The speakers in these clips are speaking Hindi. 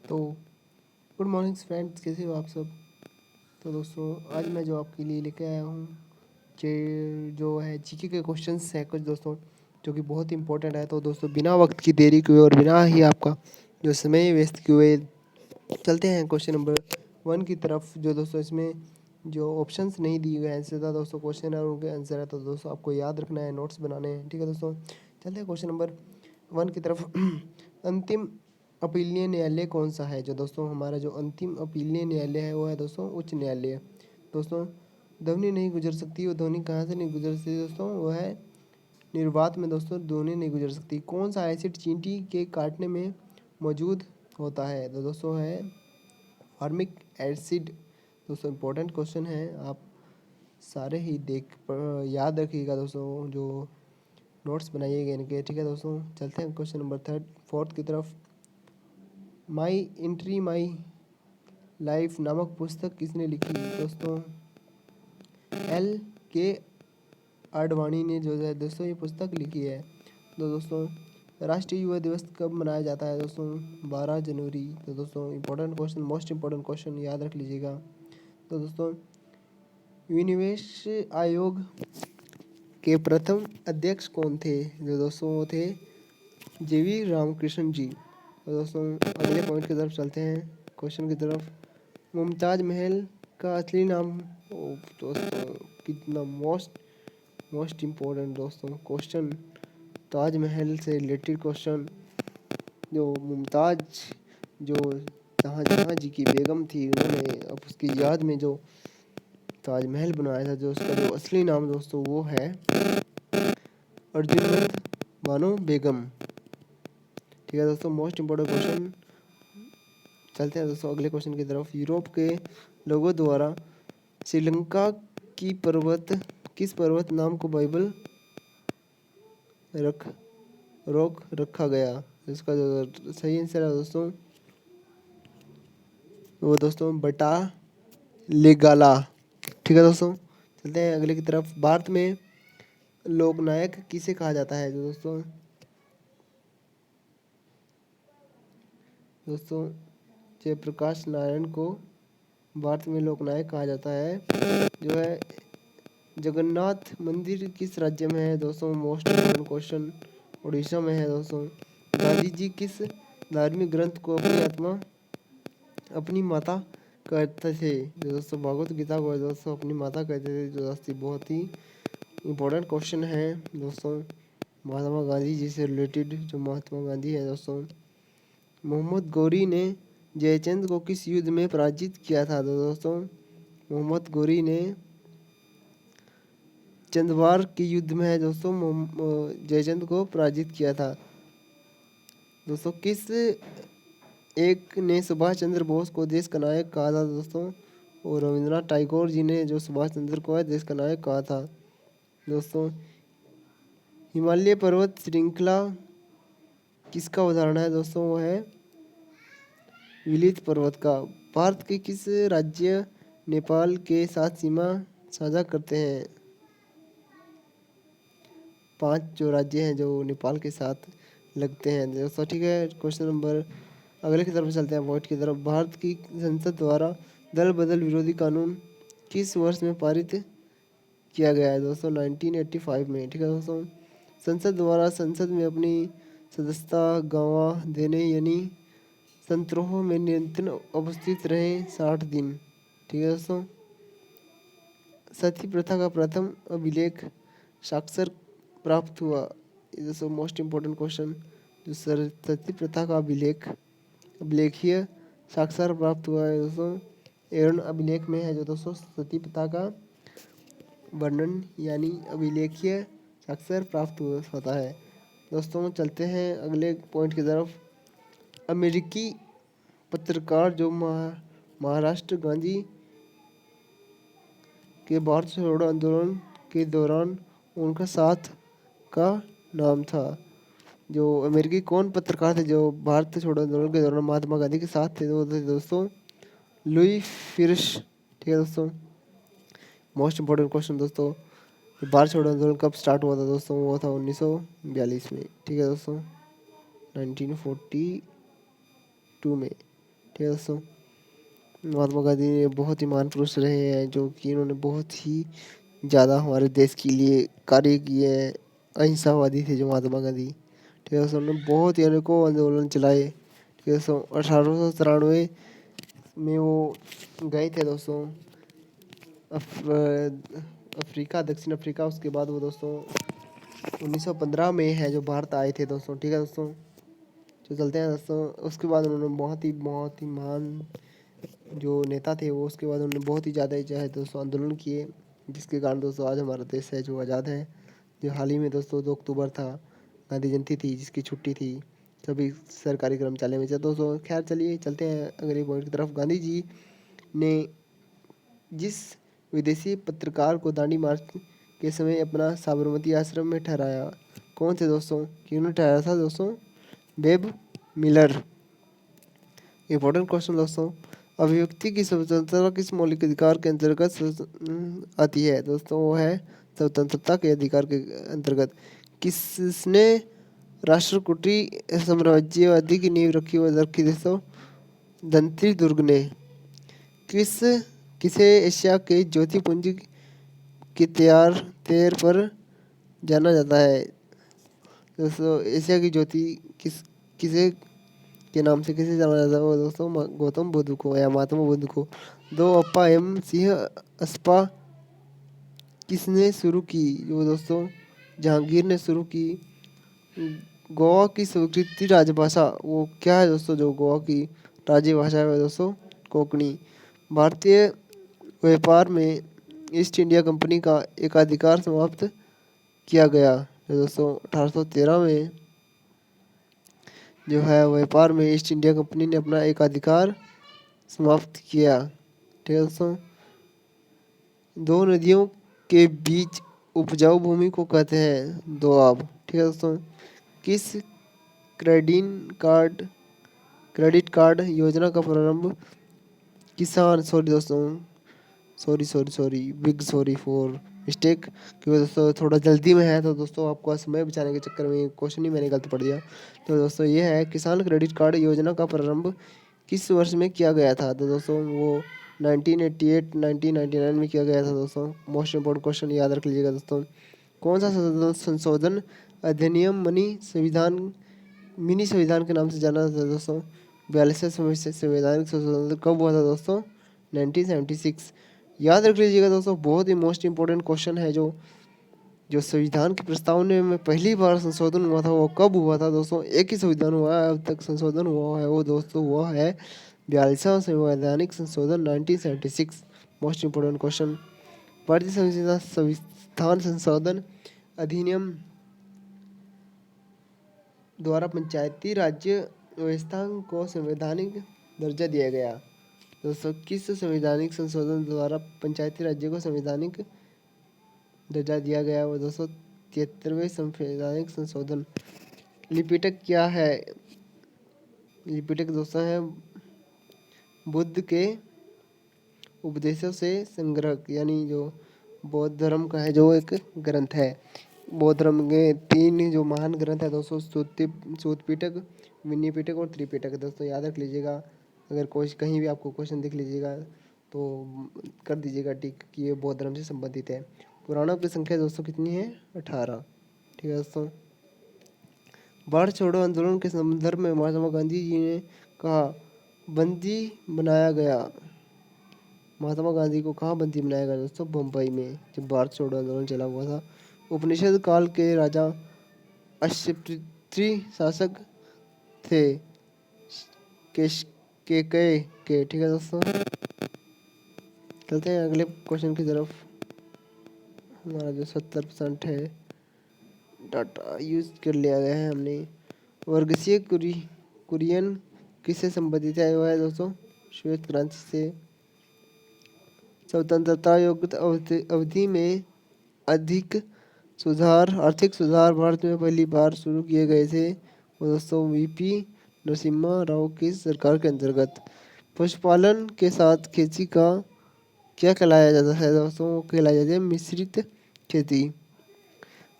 तो गुड मॉर्निंग फ्रेंड्स, कैसे हो आप सब। तो दोस्तों आज मैं जो आपके लिए लेके आया हूँ जो है जीके के क्वेश्चंस हैं कुछ दोस्तों, जो कि बहुत इंपॉर्टेंट है। तो दोस्तों बिना वक्त की देरी किए और बिना ही आपका जो समय वेस्ट किए हुए चलते हैं क्वेश्चन नंबर 1 की तरफ। जो दोस्तों इसमें जो ऑप्शंस नहीं दिए गए हैं, सीधा दोस्तों क्वेश्चन और उनके आंसर है। तो दोस्तों आपको याद रखना है, नोट्स बनाने हैं, ठीक है दोस्तों। चलते हैं क्वेश्चन नंबर 1 की तरफ। अंतिम अपीलीय न्यायालय कौन सा है। जो दोस्तों हमारा जो अंतिम अपीलीय न्यायालय है वो है दोस्तों उच्च न्यायालय। दोस्तों ध्वनि नहीं गुजर सकती, वो ध्वनि कहाँ से नहीं गुजर सकती दोस्तों, वो है निर्वात में दोस्तों ध्वनि नहीं गुजर सकती। कौन सा एसिड चींटी के काटने में मौजूद होता है। तो दोस्तों है फार्मिक एसिड। दोस्तों इंपॉर्टेंट क्वेश्चन है, आप सारे ही याद रखिएगा दोस्तों, जो नोट्स बनाइएगा इनके, ठीक है दोस्तों। चलते हैं क्वेश्चन नंबर 4 की तरफ। माई एंट्री माई लाइफ नामक पुस्तक किसने लिखी। दोस्तों L.K. आडवाणी ने जो है दोस्तों ये पुस्तक लिखी है। तो दोस्तों राष्ट्रीय युवा दिवस कब मनाया जाता है। दोस्तों 12 जनवरी। तो दोस्तों important question, most important question याद रख लीजिएगा। तो दोस्तों विनिवेश आयोग के प्रथम अध्यक्ष कौन थे। जो दोस्तों वो थे JV रामकृष्ण जी। तो दोस्तों अगले पॉइंट की तरफ चलते हैं, क्वेश्चन की तरफ। मुमताज महल का असली नाम। दोस्तों कितना मोस्ट इम्पोर्टेंट दोस्तों क्वेश्चन, ताजमहल से रिलेटेड क्वेश्चन। जो मुमताज जो जहाँ जी की बेगम थी, उन्होंने अब उसकी याद में जो ताजमहल बनवाया था, जो उसका जो असली नाम दोस्तों वो है अर्जुनंद बानो बेगम, ठीक है दोस्तों। Most important question. चलते हैं दोस्तों अगले क्वेश्चन की तरफ। यूरोप के लोगों द्वारा श्रीलंका की किस पर्वत नाम को बाइबल रोक रखा गया। इसका जो सही आंसर है दोस्तों वो दोस्तों बटा लेगाला, ठीक है दोस्तों। चलते हैं अगले की तरफ। भारत में लोकनायक किसे कहा जाता है। जो दोस्तों जयप्रकाश नारायण को भारत में लोकनायक कहा जाता है। जो है जगन्नाथ मंदिर किस राज्य में है। दोस्तों मोस्ट इम्पोर्टेंट क्वेश्चन, उड़ीसा में है दोस्तों। गांधी जी किस धार्मिक ग्रंथ को अपनी माता कहते थे। जो दोस्तों भगवत गीता को दोस्तों अपनी माता कहते थे। जो दोस्तों बहुत ही इम्पोर्टेंट क्वेश्चन है दोस्तों, महात्मा गांधी जी से रिलेटेड। जो महात्मा गांधी है दोस्तों। मोहम्मद गौरी ने जयचंद को किस युद्ध में पराजित किया था। तो दोस्तों मोहम्मद गौरी ने चंदवार के युद्ध में है दोस्तों जयचंद को पराजित किया था। दोस्तों किस एक ने सुभाष चंद्र बोस को देश का नायक कहा था। दोस्तों और रविंद्रनाथ टैगोर जी ने जो सुभाष चंद्र को देश का नायक कहा था। दोस्तों हिमालय पर्वत श्रृंखला किसका उदाहरण है। दोस्तों वो है विलित पर्वत का। भारत के किस राज्य नेपाल के साथ सीमा साझा करते हैं। 5 जो राज्य हैं जो नेपाल के साथ लगते हैं दोस्तों, ठीक है। क्वेश्चन नंबर अगले की तरफ चलते हैं, पॉइंट की तरफ। भारत की संसद द्वारा दल बदल विरोधी कानून किस वर्ष में पारित किया गया है। दोस्तों 1985 में, ठीक है दोस्तों। संसद द्वारा संसद में अपनी सदस्यता गंवा देने यानी संत्रोह में निरंतर उपस्थित रहे 60 दिन, ठीक है दोस्तों। सती प्रथा का प्रथम अभिलेख साक्षर प्राप्त हुआ। ये दोस्तों मोस्ट इम्पोर्टेंट क्वेश्चन, जो सती प्रथा का अभिलेखीय साक्षर प्राप्त हुआ है दोस्तों एवं अभिलेख में है। जो दोस्तों सती प्रथा का वर्णन यानी अभिलेखीय साक्षर प्राप्त होता है दोस्तों। चलते हैं अगले पॉइंट की तरफ। अमेरिकी पत्रकार जो महाराष्ट्र गांधी के भारत छोड़ो आंदोलन के दौरान उनका साथ का नाम था। जो अमेरिकी कौन पत्रकार थे जो भारत छोड़ो आंदोलन के दौरान महात्मा गांधी के साथ थे, वो थे दोस्तों लुई फिरश, ठीक है दोस्तों। मोस्ट इम्पोर्टेंट क्वेश्चन दोस्तों, भारत छोड़ो आंदोलन कब स्टार्ट हुआ था। दोस्तों वो था 1942 में, ठीक है दोस्तों, 1942 में। ठीक है दोस्तों। महात्मा गांधी बहुत ही महान पुरुष रहे हैं, जो कि इन्होंने बहुत ही ज़्यादा हमारे देश के लिए कार्य किए हैं। अहिंसावादी थे जो महात्मा गांधी, ठीक है दोस्तों। उन्होंने बहुत ही अनेकों आंदोलन चलाए, ठीक है दोस्तों। 1893 में वो गए थे दोस्तों अफ्रीका, दक्षिण अफ्रीका। उसके बाद वो दोस्तों 1915 में है जो भारत आए थे दोस्तों, ठीक है दोस्तों। जो चलते हैं दोस्तों, उसके बाद उन्होंने बहुत ही महान जो नेता थे वो, उसके बाद उन्होंने बहुत ही ज़्यादा जो है दोस्तों आंदोलन किए, जिसके कारण दोस्तों आज हमारा देश है जो आज़ाद है। जो हाल ही में दोस्तों 2 अक्टूबर था, गांधी जयंती थी, जिसकी छुट्टी थी, सभी सरकारी कर्मचारी में से दोस्तों। खैर चलिए चलते हैं अगले पॉइंट की तरफ। गांधी जी ने जिस विदेशी पत्रकार को दांडी मार्च के समय अपना साबरमती आश्रम में ठहराया, कौन थे दोस्तों? किन्होंने ठहराया था दोस्तों? Web Miller. इंपॉर्टेंट क्वेश्चन दोस्तों। अभिव्यक्ति की स्वतंत्रता किस मौलिक अधिकार के अंतर्गत आती है दोस्तों? वो है स्वतंत्रता के अधिकार के अंतर्गत। किसने राष्ट्रकूटी साम्राज्यवादी की नींव रखी दोस्तों? धनती दुर्ग ने। किसे एशिया के ज्योतिपुंज की तैर पर जाना जाता है दोस्तों? एशिया की ज्योति किसे के नाम से किसे जाना जाता है? वो दोस्तों गौतम बुद्ध को या महात्मा बुद्ध को। 2 अप्पा एवं सिंह अस्पा किसने शुरू की? वो दोस्तों जहांगीर ने शुरू की। गोवा की स्वीकृत राजभाषा वो क्या है दोस्तों? जो गोवा की राज्य भाषा है दोस्तों कोंकणी। भारतीय व्यापार में ईस्ट इंडिया कंपनी का एकाधिकार समाप्त किया गया दोस्तों 1813 में। जो है व्यापार में ईस्ट इंडिया कंपनी ने अपना एकाधिकार समाप्त किया, ठीक है दोस्तों। 2 नदियों के बीच उपजाऊ भूमि को कहते हैं दोआब, ठीक है दोस्तों। किस क्रेडिट कार्ड योजना का प्रारंभ किसान सॉरी दोस्तों sorry big sorry for mistake, क्योंकि दोस्तों थोड़ा जल्दी में है, तो दोस्तों आपको समय बचाने के चक्कर में क्वेश्चन ही मैंने गलत पढ़ दिया। तो दोस्तों ये है किसान क्रेडिट कार्ड योजना का प्रारंभ किस वर्ष में किया गया था? तो दोस्तों वो 1988 1999 में किया गया था दोस्तों। मोस्ट इम्पोर्टेंट क्वेश्चन याद रख लीजिएगा दोस्तों। कौन सा संशोधन अधिनियम मिनी संविधान के नाम से जाना जाता है दोस्तों? 42वें संवैधानिक संशोधन कब हुआ था दोस्तों? 1976। याद रख लीजिएगा दोस्तों, बहुत ही मोस्ट इम्पोर्टेंट क्वेश्चन है। जो संविधान के प्रस्तावना में पहली बार संशोधन हुआ था वो कब हुआ था दोस्तों? एक ही संविधान हुआ है अब तक संशोधन हुआ है, वो दोस्तों हुआ है 42वां संवैधानिक संशोधन 1976। Most important question. भारतीय संविधान संशोधन अधिनियम द्वारा पंचायती राज्य व्यवस्था को संवैधानिक दर्जा दिया गया दोस्तों। किस संवैधानिक संशोधन द्वारा पंचायती राज्य को संवैधानिक दर्जा दिया गया? वो दोस्तों 73वें संवैधानिक संशोधन। लिपिटक क्या है? लिपिटक दोस्तों है बुद्ध के उपदेशों से संग्रह, यानी जो बौद्ध धर्म का है जो एक ग्रंथ है। बौद्ध धर्म के 3 जो महान ग्रंथ है दोस्तों, सूत पिटक, विनय पिटक और त्रिपिटक दोस्तों। याद रख लीजिएगा, अगर कोई कहीं भी आपको क्वेश्चन दिख लीजिएगा तो कर दीजिएगा टिक कि ये बौद्ध धर्म से संबंधित है। पुराणों की संख्या दोस्तों कितनी है? 18, ठीक है दोस्तों। भारत छोड़ो आंदोलन के संदर्भ में महात्मा गांधी जी ने कहा बंदी बनाया गया। महात्मा गांधी को कहाँ बंदी बनाया गया दोस्तों? बम्बई में, जब भारत छोड़ो आंदोलन चला हुआ था। उपनिषद काल के राजा अश्वपृथ्वी शासक थे के ठीक है दोस्तों। चलते हैं अगले क्वेश्चन की तरफ। हमारा जो 70% है डाटा यूज कर लिया गया है हमने। वर्गीय कुरियन किससे संबंधित है? वो है दोस्तों श्वेत क्रांति से। स्वतंत्रता युक्त अवधि में आर्थिक सुधार भारत में पहली बार शुरू किए गए थे वो दोस्तों वीपी नरसिम्हा राव की सरकार के अंतर्गत। पशुपालन के साथ खेती का क्या कहलाया जाता है दोस्तों? वो कहलाया जाता है मिश्रित खेती।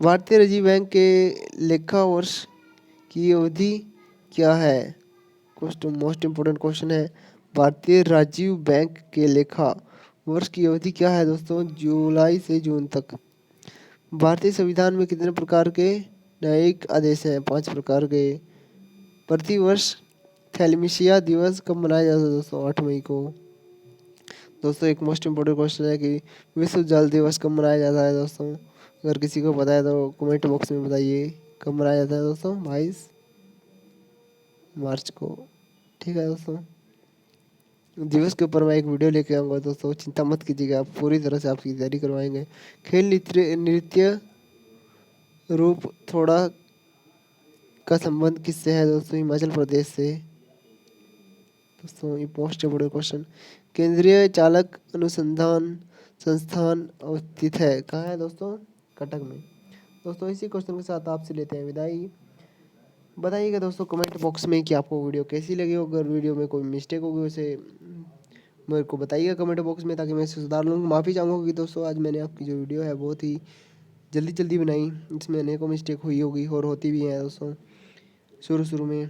भारतीय रिजर्व बैंक के लेखा वर्ष की अवधि क्या है? क्वेश्चन मोस्ट इम्पोर्टेंट क्वेश्चन है, भारतीय राजीव बैंक के लेखा वर्ष की अवधि क्या है दोस्तों? जुलाई से जून तक। भारतीय संविधान में कितने प्रकार के न्यायिक आदेश हैं? 5 प्रकार के। प्रतिवर्ष थैलेमीशिया दिवस कब मनाया जाता है दोस्तों? 8 मई को। दोस्तों एक मोस्ट इम्पोर्टेंट क्वेश्चन है कि विश्व जल दिवस कब मनाया जाता है दोस्तों? अगर किसी को पता है तो कमेंट बॉक्स में बताइए कब मनाया जाता है दोस्तों? 22 मार्च को। ठीक है दोस्तों, दिवस के ऊपर मैं एक वीडियो लेके आऊँगा दोस्तों, चिंता मत कीजिएगा, आप पूरी तरह से आपकी तैयारी करवाएंगे। खेल नृत्य नृत्य रूप थोड़ा का संबंध किससे है दोस्तों? हिमाचल प्रदेश से। दोस्तों ये मोस्ट इम्पोर्टेंट क्वेश्चन, केंद्रीय चालक अनुसंधान संस्थान अवस्थित है कहाँ है दोस्तों? कटक में। दोस्तों इसी क्वेश्चन के साथ आपसे लेते हैं विदाई। बताइएगा दोस्तों कमेंट बॉक्स में कि आपको वीडियो कैसी लगी हो। अगर वीडियो में कोई मिस्टेक होगी उसे मेरे को बताइएगा कमेंट बॉक्स में, ताकि मैं इसे सुधार लूँगा। माफ़ी चाहूँगा कि दोस्तों आज मैंने आपकी जो वीडियो है बहुत ही जल्दी जल्दी बनाई, इसमें अनेकों मिस्टेक हुई होगी और होती भी हैं दोस्तों शुरू में।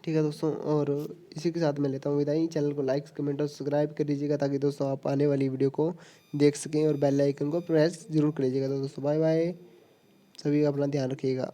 ठीक है दोस्तों, और इसी के साथ मैं लेता हूँ विदाई। चैनल को लाइक कमेंट और सब्सक्राइब कर दीजिएगा, ताकि दोस्तों आप आने वाली वीडियो को देख सकें, और बेल आइकन को प्रेस जरूर कर लीजिएगा। तो दोस्तों बाय बाय, सभी अपना ध्यान रखिएगा।